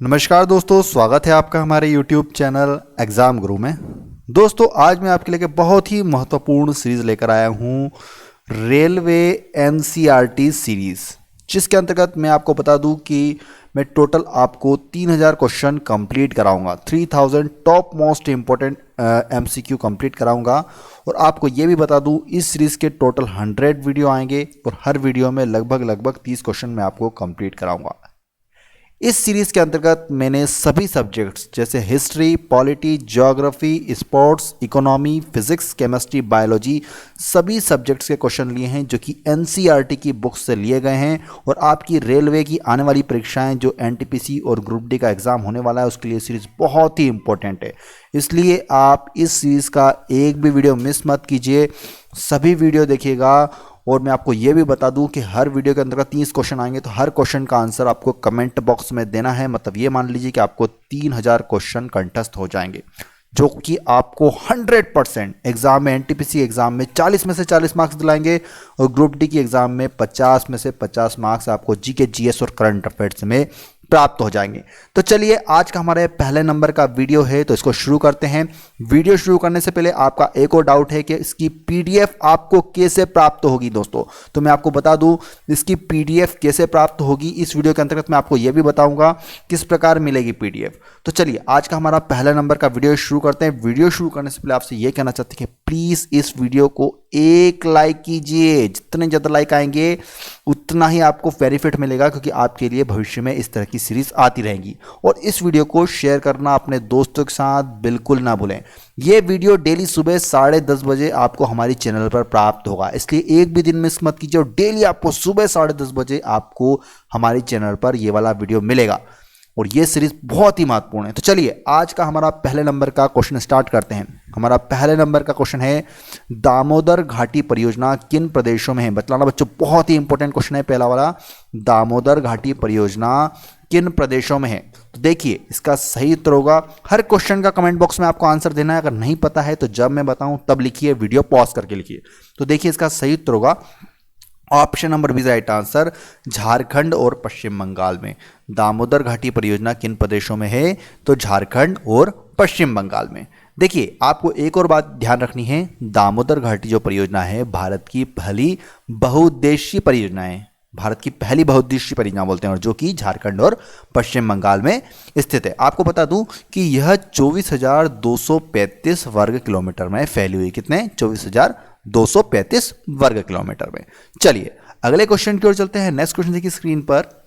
नमस्कार दोस्तों, स्वागत है आपका हमारे YouTube चैनल एग्ज़ाम गुरु में। दोस्तों, आज मैं आपके लिए बहुत ही महत्वपूर्ण सीरीज़ लेकर आया हूँ, रेलवे एनसीईआरटी सीरीज़, जिसके अंतर्गत मैं आपको बता दूं कि मैं टोटल आपको 3000 क्वेश्चन कंप्लीट कराऊंगा, 3000 top most important MCQ complete कराऊंगा। और आपको ये भी बता दूं, इस सीरीज़ के टोटल 100 वीडियो आएंगे और हर वीडियो में लगभग 30 क्वेश्चन मैं आपको कंप्लीट कराऊंगा। इस सीरीज के अंतर्गत मैंने सभी सब्जेक्ट्स जैसे history, polity, geography, sports, economy, physics, chemistry, biology, सभी सब्जेक्ट्स के क्वेश्चन लिए हैं जो कि एनसीईआरटी की बुक्स से लिए गए हैं। और आपकी रेलवे की आने वाली परीक्षाएं जो एनटीपीसी और ग्रुप डी का एग्जाम होने वाला है, उसके लिए सीरीज बहुत ही इंपॉर्टेंट है। इसलिए आप इस सीरीज का एक भी वीडियो मिस मत कीजिए, सभी वीडियो देखिएगा। और मैं आपको ये भी बता दूं कि हर वीडियो के अंतर्गत 30 क्वेश्चन आएंगे, तो हर क्वेश्चन का आंसर आपको कमेंट बॉक्स में देना है। मतलब ये मान लीजिए कि आपको 3000 क्वेश्चन कंठस्थ हो जाएंगे, जो कि आपको 100% एग्जाम में, एनटीपीसी एग्जाम में 40 में से 40 मार्क्स दिलाएंगे और ग्रुप डी की एग्जाम में 50 में से 50 मार्क्स आपको जीके, जीएस और करंट अफेयर्स में प्राप्त हो जाएंगे। तो चलिए, आज का हमारे पहले नंबर का वीडियो है, तो इसको शुरू करते हैं। वीडियो शुरू करने से पहले आपका एक और डाउट है कि इसकी पीडीएफ आपको कैसे प्राप्त होगी। दोस्तों, तो मैं आपको बता दूं, इसकी पीडीएफ कैसे प्राप्त होगी इस वीडियो के अंतर्गत मैं आपको यह भी बताऊंगा किस प्रकार मिलेगी पीडीएफ। तो चलिए, आज का हमारा पहला नंबर का वीडियो शुरू करते हैं। वीडियो शुरू करने से पहले आपसे यह कहना चाहते हैं कि प्लीज इस वीडियो को एक लाइक कीजिए। जितने ज्यादा लाइक आएंगे उतना ही आपको बेनिफिट मिलेगा, क्योंकि आपके लिए भविष्य में इस तरह की सीरीज आती रहेंगी। और इस वीडियो को शेयर करना अपने दोस्तों के साथ बिल्कुल ना भूलें। यह वीडियो डेली सुबह 10:30 बजे आपको हमारी चैनल पर प्राप्त होगा, इसलिए एक भी दिन मिस मत कीजिए। और डेली आपको सुबह 10:30 बजे आपको हमारी चैनल पर यह वाला वीडियो मिलेगा और ये सीरीज बहुत ही महत्वपूर्ण है। तो चलिए, आज का हमारा पहले नंबर का क्वेश्चन स्टार्ट करते हैं। हमारा पहले नंबर का क्वेश्चन है, दामोदर घाटी परियोजना किन प्रदेशों में है? बतलाना बच्चों, बहुत ही इंपॉर्टेंट क्वेश्चन है पहला वाला। दामोदर घाटी परियोजना किन प्रदेशों में है? तो देखिए, इसका सही उत्तर होगा, हर क्वेश्चन का कमेंट बॉक्स में आपको आंसर देना है। अगर नहीं पता है तो जब मैं बताऊं तब लिखिए, वीडियो पॉज करके लिखिए। तो देखिए, इसका सही उत्तर होगा option number B, right answer, Jharkhand और पश्चिम बंगाल में। दामोदर घाटी परियोजना किन प्रदेशों में है? तो झारखंड और पश्चिम बंगाल में। देखिए, आपको एक और बात ध्यान रखनी है, दामोदर घाटी जो परियोजना है भारत की पहली बहुउद्देशीय परियोजना है। भारत की पहली बहुउद्देशीय परियोजना बोलते हैं, और जो कि झारखंड और पश्चिम बंगाल में स्थित है। आपको बता दूं कि यह 24,235 वर्ग किलोमीटर में फैली हुई। कितने? 24,235 वर्ग किलोमीटर में। चलिए, अगले क्वेश्चन की ओर चलते हैं। नेक्स्ट क्वेश्चन देखिए स्क्रीन पर,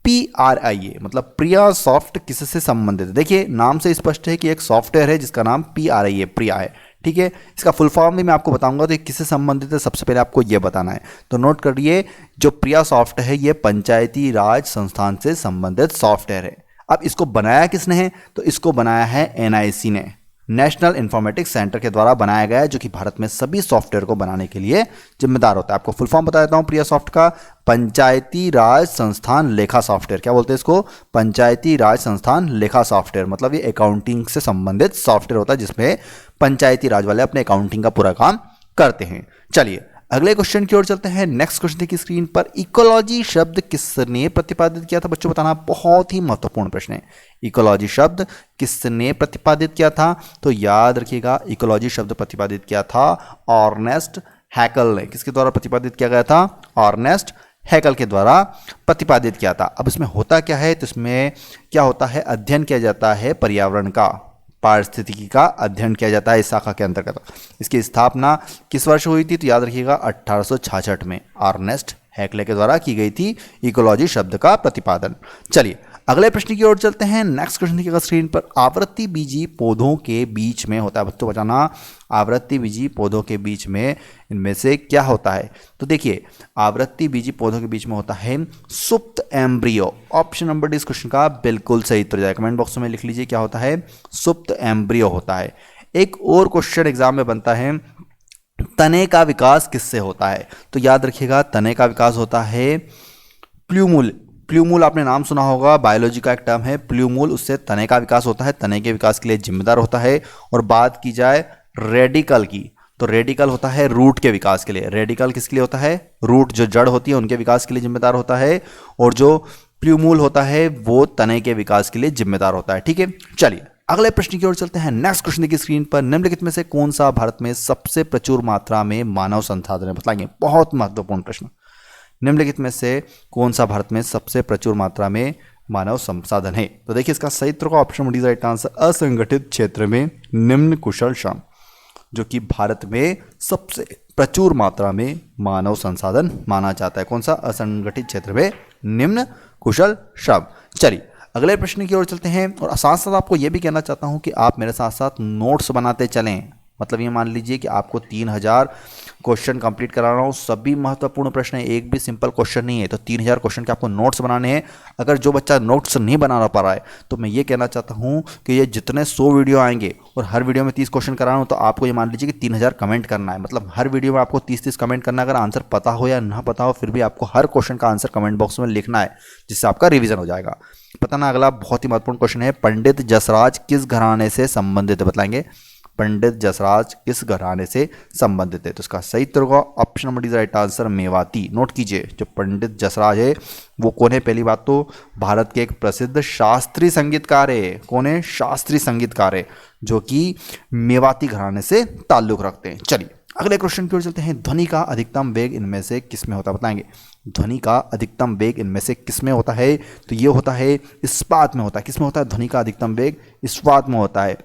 PRIA मतलब प्रिया सॉफ्ट किससे संबंधित है? देखिए, नाम से स्पष्ट है कि एक सॉफ्टवेयर है जिसका नाम PRIA प्रिया है। ठीक है, इसका फुल फॉर्म भी मैं आपको बताऊंगा, तो किससे संबंधित है सबसे पहले आपको यह बताना है। तो नोट करिए, जो प्रिया सॉफ्ट है यह पंचायती राज संस्थान से संबंधित सॉफ्टवेयर है। अब इसको बनाया किसने है? तो इसको बनाया है NIC ने, नेशनल इंफॉर्मेटिक्स सेंटर के द्वारा बनाया गया है, जो कि भारत में सभी सॉफ्टवेयर को बनाने के लिए जिम्मेदार होता है। आपको फुल फॉर्म बता देता हूं प्रिया सॉफ्ट का, पंचायती राज संस्थान लेखा सॉफ्टवेयर। क्या बोलते हैं इसको? पंचायती राज संस्थान लेखा सॉफ्टवेयर। मतलब ये अकाउंटिंग से संबंधित सॉफ्टवेयर होता है, जिसमें पंचायती राज वाले अपने अकाउंटिंग का पूरा काम करते हैं। चलिए, अगले क्वेश्चन की ओर चलते हैं। नेक्स्ट क्वेश्चन देखिए स्क्रीन पर, इकोलॉजी शब्द किसने प्रतिपादित किया था? बच्चों बताना, बहुत ही महत्वपूर्ण प्रश्न है। इकोलॉजी शब्द किसने प्रतिपादित किया था? तो याद रखिएगा, इकोलॉजी शब्द प्रतिपादित किया था अर्नेस्ट हैकल ने। किसके द्वारा प्रतिपादित किया गया था? अर्नेस्ट हैकल के द्वारा प्रतिपादित किया था। अब इसमें होता क्या है? तो इसमें क्या होता है, अध्ययन किया जाता है पर्यावरण का, पारिस्थितिकी का अध्ययन किया जाता है इस शाखा के अंतर्गत। इसकी स्थापना किस वर्ष हुई थी? तो याद रखिएगा 1866 में अर्नेस्ट हैकले के द्वारा की गई थी इकोलॉजी शब्द का प्रतिपादन। चलिए, अगले प्रश्न की ओर चलते हैं। नेक्स्ट क्वेश्चन देखिएगा स्क्रीन पर, आवृत्ति बीजी पौधों के बीच में होता है। बच्चों बताना, आवृत्ति बीजी पौधों के बीच में इनमें से क्या होता है? तो देखिए, आवृत्ति बीजी पौधों के बीच में होता है सुप्त एम्ब्रियो। ऑप्शन नंबर डी इस क्वेश्चन का बिल्कुल सही उत्तर जाए। कमेंट बॉक्स में लिख लीजिए, क्या होता है? सुप्त एम्ब्रियो होता है। एक और क्वेश्चन एग्जाम में बनता है, तने का विकास किससे होता है? तो याद रखिएगा, तने का विकास होता है प्ल्यूमुल। प्ल्यूमुल आपने नाम सुना होगा, बायोलॉजी का एक टर्म है प्ल्यूमुल, उससे तने का विकास होता है, तने के विकास के लिए जिम्मेदार होता है। और बात की जाए रेडिकल की, तो रेडिकल होता है रूट के विकास के लिए। रेडिकल किसके लिए होता है? रूट, जो जड़ होती है उनके विकास के लिए जिम्मेदार होता है। और जो प्ल्यूमूल होता है वो तने के विकास के लिए जिम्मेदार होता है। ठीक है, चलिए अगले प्रश्न की ओर चलते हैं। नेक्स्ट क्वेश्चन देखिए स्क्रीन पर, निम्नलिखित में से कौन सा भारत में सबसे प्रचुर मात्रा में मानव संसाधन है, बताएंगे। बहुत महत्वपूर्ण प्रश्न। निम्नलिखित में से कौन सा भारत में सबसे प्रचुर मात्रा में मानव संसाधन है? तो देखिए इसका सही उत्तर का ऑप्शन डी राइट आंसर, असंगठित क्षेत्र में निम्न कुशल श्रम, जो कि भारत में सबसे प्रचुर मात्रा में मानव संसाधन माना जाता है। कौन सा? असंगठित क्षेत्र में निम्न कुशल श्रम। चलिए अगले प्रश्न की ओर चलते हैं, और साथ साथ आपको यह भी कहना चाहता हूं कि आप मेरे साथ साथ नोट्स बनाते चलें। मतलब ये मान लीजिए कि आपको 3000 क्वेश्चन कंप्लीट करा रहा हूँ, सभी महत्वपूर्ण प्रश्न है, एक भी सिंपल क्वेश्चन नहीं है। तो 3000 क्वेश्चन के आपको नोट्स बनाने हैं। अगर जो बच्चा नोट्स नहीं बना पा रहा है तो मैं ये कहना चाहता हूँ कि ये जितने 100 वीडियो आएंगे और हर वीडियो में 30 क्वेश्चन करा रहा हूँ, तो आपको ये मान लीजिए कि 3000 कमेंट करना है। मतलब हर वीडियो में आपको 30-30 कमेंट करना है। अगर आंसर पता हो या ना पता हो, फिर भी आपको हर क्वेश्चन का आंसर कमेंट बॉक्स में लिखना है, जिससे आपका रिविजन हो जाएगा। पता ना, अगला बहुत ही महत्वपूर्ण क्वेश्चन है, पंडित जसराज किस घराने से संबंधित है, बताएंगे। पंडित जसराज किस घराने से संबंधित है? तो इसका सही उत्तर होगा option number D right answer, Mewati. Note कीजिए, जो पंडित जसराज है वो कौन है? पहली बात तो भारत के एक प्रसिद्ध शास्त्रीय संगीतकार है। कौन है? शास्त्रीय संगीतकार है, जो कि मेवाती घराने से ताल्लुक रखते हैं। चलिए अगले क्वेश्चन की ओर चलते हैं। ध्वनि का अधिकतम वेग इनमें से किसमें होता है, बताएंगे। ध्वनि का अधिकतम वेग इनमें से किसमें होता है? तो ये होता है इस्पात में होता है। किसमें होता है ध्वनि का अधिकतम वेग? इस्पात में होता है।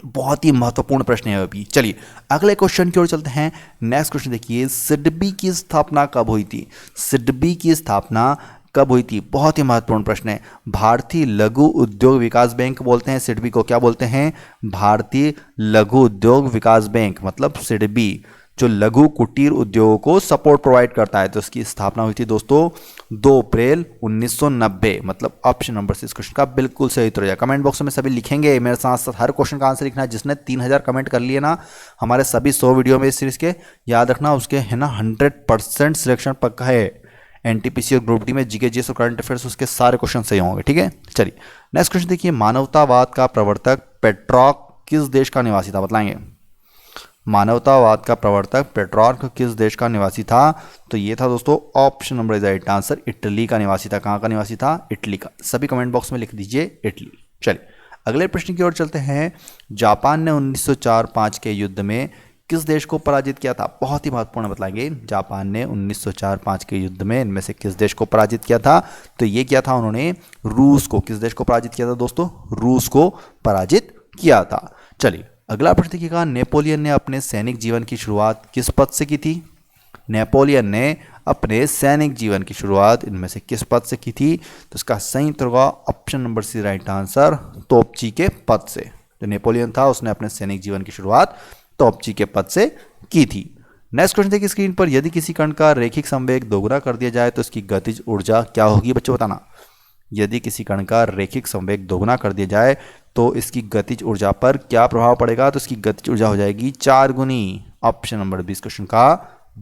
बहुत ही महत्वपूर्ण प्रश्न है अभी। चलिए अगले क्वेश्चन की ओर चलते हैं। नेक्स्ट क्वेश्चन देखिए, सिडबी की स्थापना कब हुई थी? सिडबी की स्थापना कब हुई थी? बहुत ही महत्वपूर्ण प्रश्न है। भारतीय लघु उद्योग विकास बैंक बोलते हैं सिडबी को। क्या बोलते हैं? भारतीय लघु उद्योग विकास बैंक, मतलब सिडबी, जो लघु कुटीर उद्योगों को सपोर्ट प्रोवाइड करता है। तो इसकी स्थापना हुई थी दोस्तों 2 अप्रैल 1990। मतलब ऑप्शन नंबर से इस क्वेश्चन का बिल्कुल सही उत्तर है। कमेंट बॉक्स में सभी लिखेंगे, मेरे साथ साथ हर क्वेश्चन का आंसर लिखना है। जिसने 3000 कमेंट कर लिए ना हमारे सभी 100 वीडियो में इस सीरीज के, याद रखना उसके है ना 100% सिलेक्शन पक्का है। एनटीपीसी और ग्रुप डी में जीके जीएस और करंट अफेयर्स उसके सारे क्वेश्चन सही होंगे। ठीक है, चलिए नेक्स्ट क्वेश्चन देखिए, मानवतावाद का प्रवर्तक पेट्रॉर्क किस देश का निवासी था, बताएंगे। मानवतावाद का प्रवर्तक पेट्रॉर्क किस देश का निवासी था? तो ये था दोस्तों option number right answer, Italy का निवासी था। कहाँ का निवासी था? इटली का। सभी कमेंट बॉक्स में लिख दीजिए इटली। चलिए अगले प्रश्न की ओर चलते हैं। जापान ने 1904-5 के युद्ध में किस देश को पराजित किया था? बहुत ही महत्वपूर्ण, बताएंगे। जापान ने 1904-5 के युद्ध में इनमें से किस देश को पराजित किया था? तो ये किया था उन्होंने रूस को। किस देश को पराजित किया था दोस्तों? रूस को पराजित किया था। चलिए अगला प्रश्न देखिएगा, नेपोलियन ने अपने सैनिक जीवन की शुरुआत किस पद से की थी? नेपोलियन ने अपने सैनिक जीवन की शुरुआत इनमें से किस पद से की थी? तो इसका सही उत्तर होगा option number C right answer, तोपची के पद से। जो नेपोलियन था उसने अपने सैनिक जीवन की शुरुआत तोपची के पद से की थी। नेक्स्ट क्वेश्चन देखिए स्क्रीन पर, यदि किसी कण का रैखिक संवेग दोगुना कर दिया जाए तो इसकी गतिज ऊर्जा क्या होगी? बच्चों बताना। यदि किसी कण का रैखिक संवेग दोगुना कर दिया जाए तो इसकी गतिज ऊर्जा पर क्या प्रभाव पड़ेगा? तो इसकी गतिज ऊर्जा हो जाएगी 4 गुनी। ऑप्शन नंबर 20 क्वेश्चन का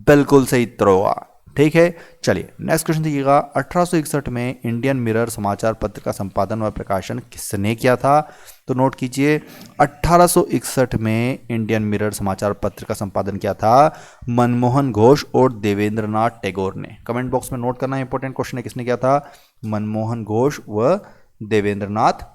बिल्कुल सही उत्तर होगा। ठीक है, चलिए नेक्स्ट क्वेश्चन देखिएगा, 1861 में इंडियन मिरर समाचार पत्र का संपादन व प्रकाशन किसने किया था? तो नोट कीजिए, 1861 में इंडियन मिरर समाचार पत्र का संपादन किया था मनमोहन घोष और देवेंद्रनाथ टैगोर ने। कमेंट बॉक्स में नोट करना इंपॉर्टेंट क्वेश्चन है, किसने किया था? मनमोहन घोष व देवेंद्रनाथ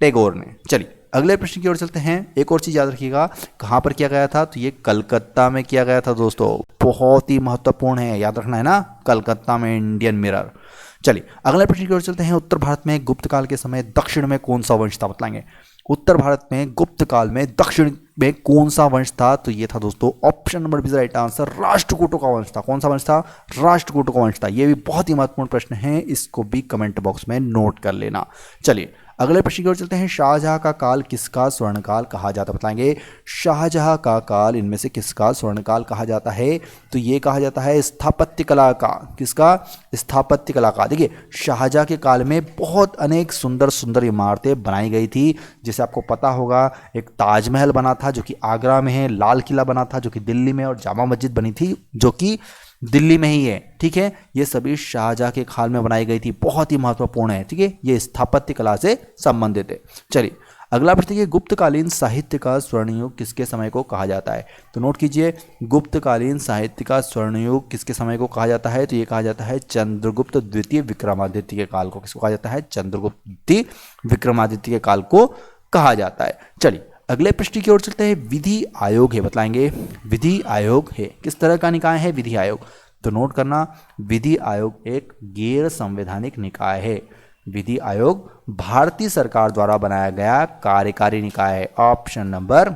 टैगोर ने। चलिए अगले प्रश्न की ओर चलते हैं। एक और चीज याद रखिएगा, कहां पर किया गया था? तो ये कलकत्ता में किया गया था दोस्तों। बहुत ही महत्वपूर्ण है, याद रखना है ना, कलकत्ता में इंडियन मिरर। चलिए अगले प्रश्न की ओर चलते हैं। उत्तर भारत में गुप्त काल के समय दक्षिण में कौन सा वंश था, बताएंगे। उत्तर भारत में गुप्त काल में दक्षिण में कौन सा वंश था? तो ये था दोस्तों option number B right answer, राष्ट्रकूटों का वंश था। कौन सा वंश था? राष्ट्रकूटों का वंश था। ये भी बहुत ही महत्वपूर्ण प्रश्न है, इसको भी कमेंट बॉक्स में नोट कर लेना। चलिए अगले प्रश्न की ओर चलते हैं। शाहजहां का काल किसका स्वर्णकाल कहा जाता है, बताएंगे। शाहजहां का काल इनमें से किसका स्वर्णकाल कहा जाता है? तो ये कहा जाता है स्थापत्य कला का। किसका? स्थापत्य कला का। देखिए शाहजहां के काल में बहुत अनेक सुंदर सुंदर इमारतें बनाई गई थी। जैसे आपको पता होगा, एक ताजमहल बना था जो कि आगरा में है, लाल किला बना था जो कि दिल्ली में, और जामा मस्जिद बनी थी जो कि दिल्ली में ही है। ठीक है, ये सभी शाहजहां के काल में बनाई गई थी, बहुत ही महत्वपूर्ण है। ठीक है, ये स्थापत्य कला से संबंधित है। चलिए अगला प्रश्न देखिए, गुप्तकालीन साहित्य का स्वर्ण युग किसके समय को कहा जाता है? तो नोट कीजिए, गुप्तकालीन साहित्य का स्वर्ण युग किसके समय को कहा जाता है? तो ये कहा जाता है चंद्रगुप्त द्वितीय विक्रमादित्य के काल को। किसको कहा जाता है? चंद्रगुप्त द्वितीय विक्रमादित्य के काल को कहा जाता है। चलिए अगले प्रश्न की ओर चलते हैं। विधि आयोग है, बताएंगे विधि आयोग है किस तरह का निकाय है? विधि आयोग, तो नोट करना, विधि आयोग एक गैर संवैधानिक निकाय है। विधि आयोग भारतीय सरकार द्वारा बनाया गया कार्यकारी निकाय है। ऑप्शन नंबर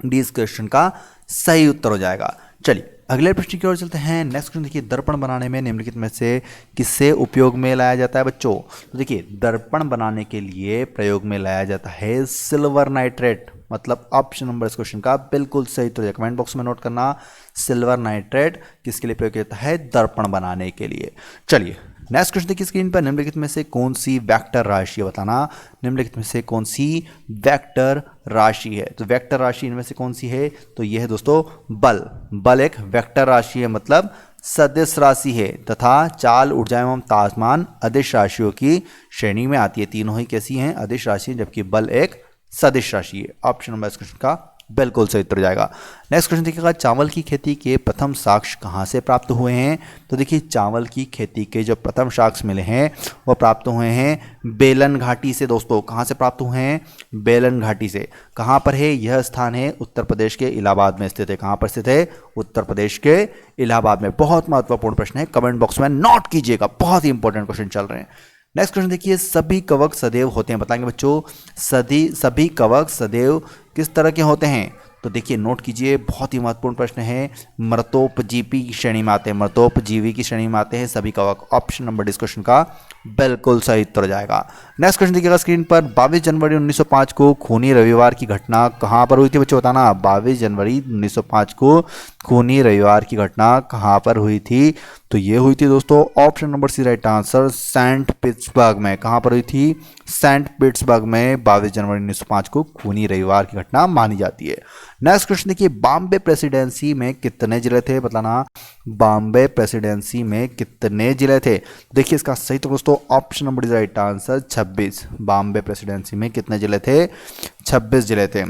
डी इस क्वेश्चन का सही उत्तर हो जाएगा। चलिए अगले प्रश्न की ओर चलते हैं। नेक्स्ट क्वेश्चन देखिए, दर्पण बनाने में निम्नलिखित में से किससे उपयोग में लाया जाता है बच्चों? तो देखिए दर्पण बनाने के लिए प्रयोग में लाया जाता है सिल्वर नाइट्रेट, मतलब ऑप्शन नंबर इस क्वेश्चन का बिल्कुल सही उत्तर है। कमेंट बॉक्स में नोट करना, सिल्वर नाइट्रेट किसके लिए प्रयोग किया जाता है? दर्पण बनाने के लिए। चलिए नेक्स्ट क्वेश्चन देखिए स्क्रीन पर, निम्नलिखित में से कौन सी वेक्टर राशि है? बताना, निम्नलिखित में से कौन सी वेक्टर राशि है? तो वेक्टर राशि इनमें से कौन सी है? तो यह है दोस्तों बल। बल एक वेक्टर राशि है, मतलब सदिश राशि है, तथा चाल, ऊर्जा एवं तापमान अदिश राशियों की श्रेणी में आती है। तीनों ही कैसी हैं? अदिश राशि, जबकि बल एक सदिश राशि है। ऑप्शन नंबर इस क्वेश्चन का बिल्कुल सही उत्तर जाएगा। नेक्स्ट क्वेश्चन देखिएगा, चावल की खेती के प्रथम साक्ष्य कहाँ से प्राप्त हुए हैं? तो देखिए चावल की खेती के जो प्रथम साक्ष्य मिले हैं वो प्राप्त हुए हैं बेलन घाटी से। दोस्तों कहाँ से प्राप्त हुए हैं? बेलन घाटी से। कहाँ पर है यह स्थान? है उत्तर प्रदेश के इलाहाबाद में स्थित है। कहाँ पर स्थित है? उत्तर प्रदेश के इलाहाबाद में। बहुत महत्वपूर्ण प्रश्न है, कमेंट बॉक्स में नोट कीजिएगा, बहुत ही इंपॉर्टेंट क्वेश्चन चल रहे हैं। नेक्स्ट क्वेश्चन देखिए, सभी कवक सदैव होते हैं, बताएंगे बच्चों सभी कवक सदैव किस तरह के होते हैं? तो देखिए नोट कीजिए, बहुत ही महत्वपूर्ण प्रश्न है। मृतोपजीवी की श्रेणी में आते हैं, मृतोपजीवी की श्रेणी में आते हैं सभी कवक। ऑप्शन नंबर डी इस क्वेश्चन का बिल्कुल सही उत्तर हो जाएगा। नेक्स्ट क्वेश्चन देखिएगा स्क्रीन पर, 22 जनवरी 1905 को खूनी रविवार की घटना कहाँ पर हुई थी बच्चों? बताना, 22 जनवरी 1905 को खूनी रविवार की घटना कहाँ पर हुई थी? तो ये हुई थी दोस्तों option number C right answer, Saint Petersburg में। कहाँ पर हुई थी? सेंट पीटर्सबर्ग में 22 जनवरी 1905 को खूनी रविवार की घटना मानी जाती है। नेक्स्ट क्वेश्चन देखिए, बॉम्बे प्रेसिडेंसी में कितने जिले थे? बताना, बॉम्बे प्रेसिडेंसी में कितने जिले थे? देखिए इसका सही तो दोस्तों option number is right answer 26। Bombay presidency में कितने जिले थे? 26 जिले थे।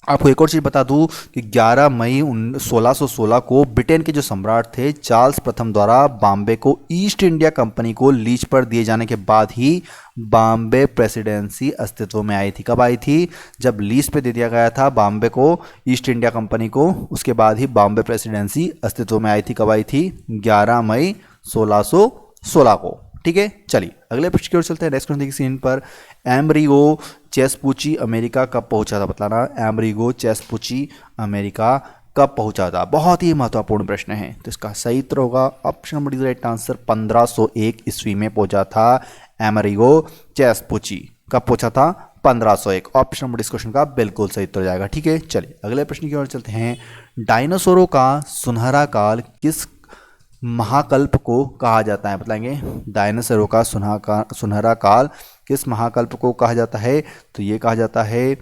आपको एक और चीज़ बता दूं कि 11 मई 1616 को ब्रिटेन के जो सम्राट थे चार्ल्स प्रथम द्वारा बॉम्बे को ईस्ट इंडिया कंपनी को लीज पर दिए जाने के बाद ही बॉम्बे प्रेसिडेंसी अस्तित्व में आई थी। कब आई थी? जब लीज पे दे दिया गया था बॉम्बे को ईस्ट इंडिया कंपनी को, उसके बाद ही बॉम्बे प्रेसिडेंसी अस्तित्व में आई थी। कब आई थी? 11 मई 1616 को। ठीक है, चलिए अगले प्रश्न की ओर चलते हैं। नेक्स्ट क्वेश्चन देखिए स्क्रीन पर, एमरिगो वेस्पुची अमेरिका कब पहुंचा था? बताना, एमरिगो वेस्पुची अमेरिका कब पहुंचा था? बहुत ही महत्वपूर्ण प्रश्न है, तो इसका सही उत्तर होगा option number D right answer, 1501 ईस्वी में पहुंचा था एमरिगो वेस्पुची। कब पहुंचा था? 1501। ऑप्शन नंबर इस क्वेश्चन का बिल्कुल सही उत्तर जाएगा। ठीक है, चलिए अगले प्रश्न की ओर चलते हैं। डायनासोरों का सुनहरा काल किस महाकल्प को कहा जाता है? बताएंगे, डायनासोरों का सुनहरा काल किस महाकल्प को कहा जाता है? तो ये कहा जाता है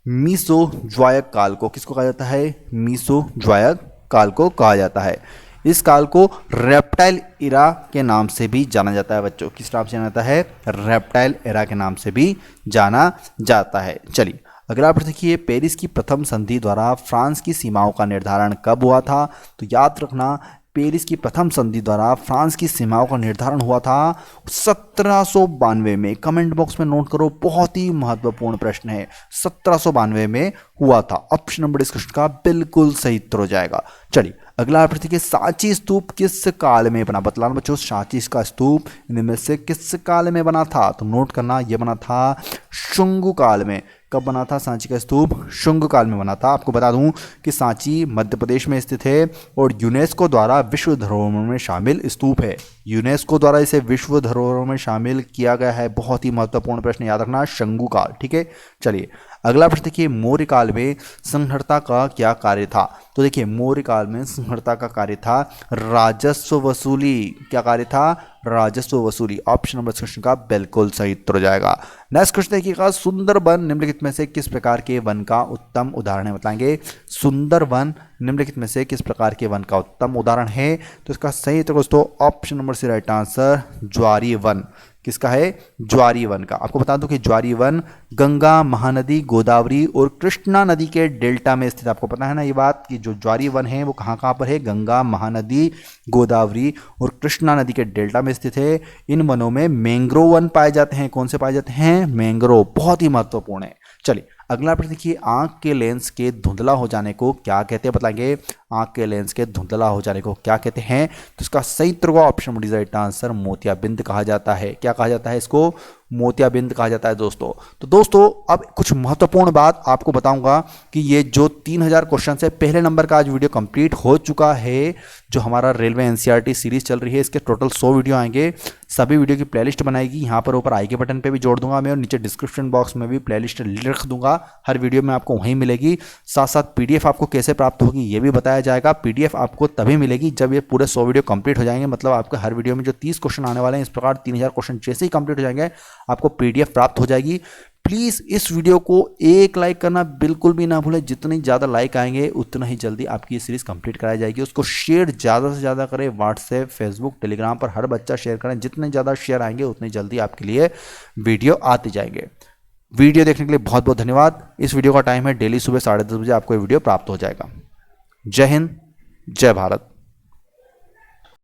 मीसोजोइक काल को। किसको कहा जाता है? मीसोजोइक काल को कहा जाता है। इस काल को रेप्टाइल एरा के नाम से भी जाना जाता है बच्चों। किस नाम से जाना जाता है? रेप्टाइल एरा के नाम से भी जाना जाता है। चलिए अगला प्रश्न देखिए, पेरिस की प्रथम संधि द्वारा फ्रांस की सीमाओं का निर्धारण कब हुआ था? तो याद रखना, पेरिस की प्रथम संधि द्वारा फ्रांस की सीमाओं का निर्धारण हुआ था 1792 में। कमेंट बॉक्स में नोट करो, बहुत ही महत्वपूर्ण प्रश्न है। 1792 में हुआ था। ऑप्शन नंबर इस क्वेश्चन का बिल्कुल सही उत्तर हो जाएगा। चलिए अगला प्रश्न देखिए, सांची स्तूप किस काल में बना? बतलाना बच्चों, सांची का स्तूप इनमें से किस काल में बना था? तो नोट करना, यह बना था शुंग काल में। कब बना था सांची का स्तूप? शुंग काल में बना था। आपको बता दूं कि सांची मध्य प्रदेश में स्थित है और यूनेस्को द्वारा विश्व धरोहरों में शामिल स्तूप है। यूनेस्को द्वारा इसे विश्व धरोहरों में शामिल किया गया है। बहुत ही महत्वपूर्ण प्रश्न, याद रखना, शंगु काल। ठीक है, चलिए अगला प्रश्न देखिए, मौर्य काल में संहर्ता का क्या कार्य था? तो देखिए मौर्य काल में संहर्ता का कार्य था राजस्व वसूली। क्या कार्य था? राजस्व वसूली। ऑप्शन नंबर क्वेश्चन का बिल्कुल सही उत्तर हो जाएगा। नेक्स्ट क्वेश्चन देखिएगा, सुंदरवन निम्नलिखित में से किस प्रकार के वन का उत्तम उदाहरण है? बताएंगे, सुंदरवन निम्नलिखित में से किस प्रकार के वन का उत्तम उदाहरण है? तो इसका सही उत्तर दोस्तों option number C right answer, Zuari वन। किसका है? ज्वारी वन का। आपको बता दूं कि ज्वारी वन गंगा, महानदी, गोदावरी और कृष्णा नदी के डेल्टा में स्थित। आपको पता है ना ये बात कि जो ज्वारी वन है वो कहाँ कहाँ पर है? गंगा, महानदी, गोदावरी और कृष्णा नदी के डेल्टा में स्थित है। इन वनों में मैंग्रोव वन पाए जाते हैं। कौन से पाए जाते हैं? मैंग्रोव। बहुत ही महत्वपूर्ण है। चलिए अगला प्रश्न देखिए, आंख के लेंस के धुंधला हो जाने को क्या कहते हैं? बताएंगे। आंख के लेंस के धुंधला हो जाने को क्या कहते हैं? तो इसका सही उत्तर होगा option number D right answer, मोतियाबिंद कहा जाता है। क्या कहा जाता है इसको? मोतियाबिंद कहा जाता है दोस्तों। तो दोस्तों अब कुछ महत्वपूर्ण बात आपको बताऊंगा कि ये जो 3000 क्वेश्चन है, पहले नंबर का आज वीडियो कंप्लीट हो चुका है। जो हमारा रेलवे एनसीईआरटी सीरीज चल रही है, इसके टोटल 100 वीडियो आएंगे। सभी वीडियो की प्लेलिस्ट बनाएगी, यहाँ पर ऊपर आई के बटन पे भी जोड़ दूंगा मैं, और नीचे डिस्क्रिप्शन बॉक्स में भी प्लेलिस्ट रख दूंगा। हर वीडियो में आपको वहीं मिलेगी। साथ साथ पीडीएफ आपको कैसे प्राप्त होगी ये भी बताया जाएगा। पीडीएफ आपको तभी मिलेगी जब ये पूरे 100 वीडियो कंप्लीट हो जाएंगे। मतलब आपके हर वीडियो में जो 30 क्वेश्चन आने वाले हैं, इस प्रकार 3000 क्वेश्चन जैसे ही कंप्लीट हो जाएंगे आपको पीडीएफ प्राप्त हो जाएगी। प्लीज़ इस वीडियो को एक लाइक करना बिल्कुल भी ना भूलें। जितनी ज़्यादा लाइक आएंगे उतना ही जल्दी आपकी ये सीरीज़ कंप्लीट कराई जाएगी। उसको शेयर ज़्यादा से ज़्यादा करें, व्हाट्सएप, फेसबुक, टेलीग्राम पर हर बच्चा शेयर करें। जितने ज़्यादा शेयर आएंगे उतनी जल्दी आपके लिए वीडियो आते जाएंगे। वीडियो देखने के लिए बहुत बहुत धन्यवाद। इस वीडियो का टाइम है डेली सुबह 10:30 बजे आपको ये वीडियो प्राप्त हो जाएगा। जय हिंद, जय भारत।